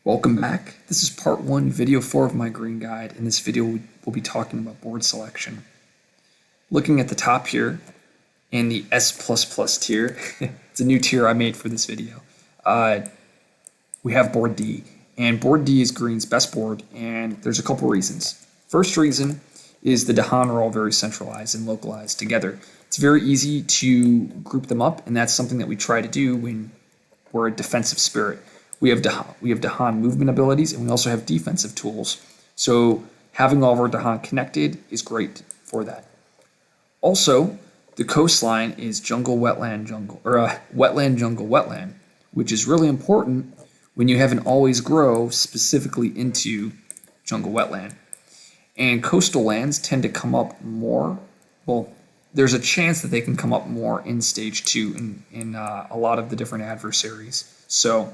Welcome back. This is part 1, video 4 of my green guide. In this video, we'll be talking about board selection. Looking at the top here, and the S++ tier, it's a new tier I made for this video. We have board D, and board D is green's best board, and there's a couple reasons. First reason is the Dahan are all very centralized and localized together. It's very easy to group them up, and that's something that we try to do when we're a defensive spirit. We have Dahan movement abilities, and we also have defensive tools. So having all of our Dahan connected is great for that. Also, the coastline is jungle, wetland, jungle, or wetland, jungle, wetland, which is really important when you have an always grow specifically into jungle, wetland. And coastal lands tend to come up more. Well, there's a chance that they can come up more in stage 2 in a lot of the different adversaries. So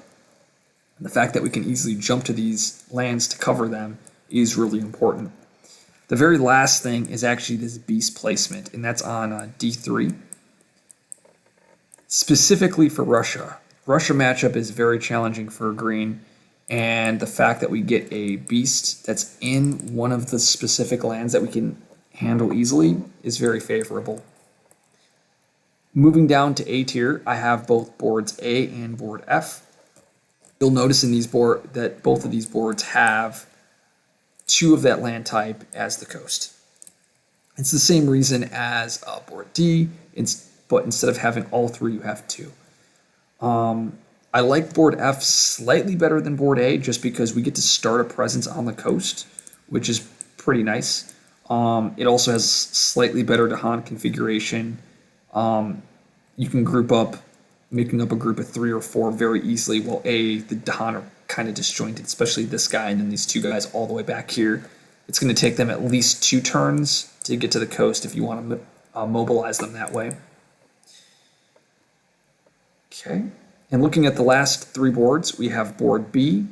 the fact that we can easily jump to these lands to cover them is really important. The very last thing is actually this beast placement, and that's on D3. Specifically for Russia. Russia matchup is very challenging for green, and the fact that we get a beast that's in one of the specific lands that we can handle easily is very favorable. Moving down to A tier, I have both boards A and board F. You'll notice in these that both of these boards have 2 of that land type as the coast. It's the same reason as board D, but instead of having all 3, you have 2. I like board F slightly better than board A just because we get to start a presence on the coast, which is pretty nice. It also has slightly better Dahan configuration. You can group up, making up a group of 3 or 4 very easily, while the Dahan are kind of disjointed, especially this guy and then these 2 guys all the way back here. It's going to take them at least 2 turns to get to the coast if you want to mobilize them that way. Okay, and looking at the last 3 boards, we have board B,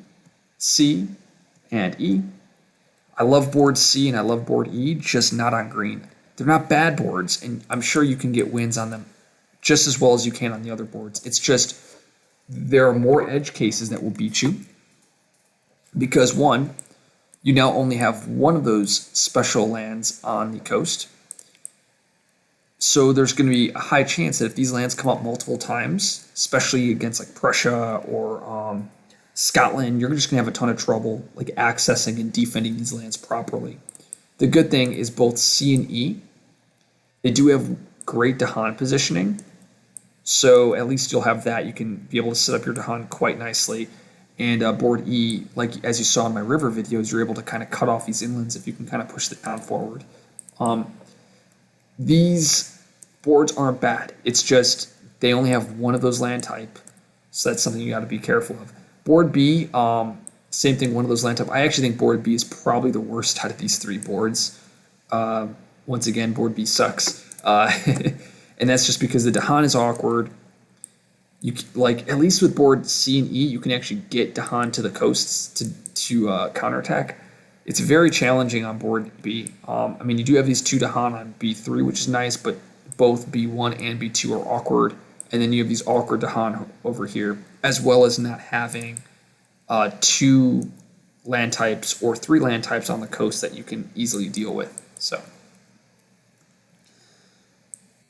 C, and E. I love board C and I love board E, just not on green. They're not bad boards, and I'm sure you can get wins on them just as well as you can on the other boards. It's just there are more edge cases that will beat you because, one, you now only have one of those special lands on the coast. So there's going to be a high chance that if these lands come up multiple times, especially against like Prussia or Scotland, you're just going to have a ton of trouble like accessing and defending these lands properly. The good thing is both C and E, they do have great Dahan positioning. So at least you'll have that. You can be able to set up your Dahan quite nicely. And board E, like as you saw in my river videos, you're able to kind of cut off these inlands if you can kind of push the Dahan forward. These boards aren't bad. It's just they only have one of those land type. So that's something you got to be careful of. Board B, same thing, one of those land type. I actually think board B is probably the worst out of these 3 boards. Once again, board B sucks. And that's just because the Dahan is awkward. You like at least with board C and E, you can actually get Dahan to the coasts to counterattack. It's very challenging on board B. I mean, you do have these 2 Dahan on B3, which is nice, but both B1 and B2 are awkward. And then you have these awkward Dahan over here, as well as not having 2 land types or 3 land types on the coast that you can easily deal with. So.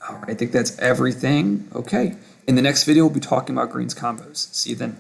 All right, I think that's everything. Okay, in the next video, we'll be talking about greens combos. See you then.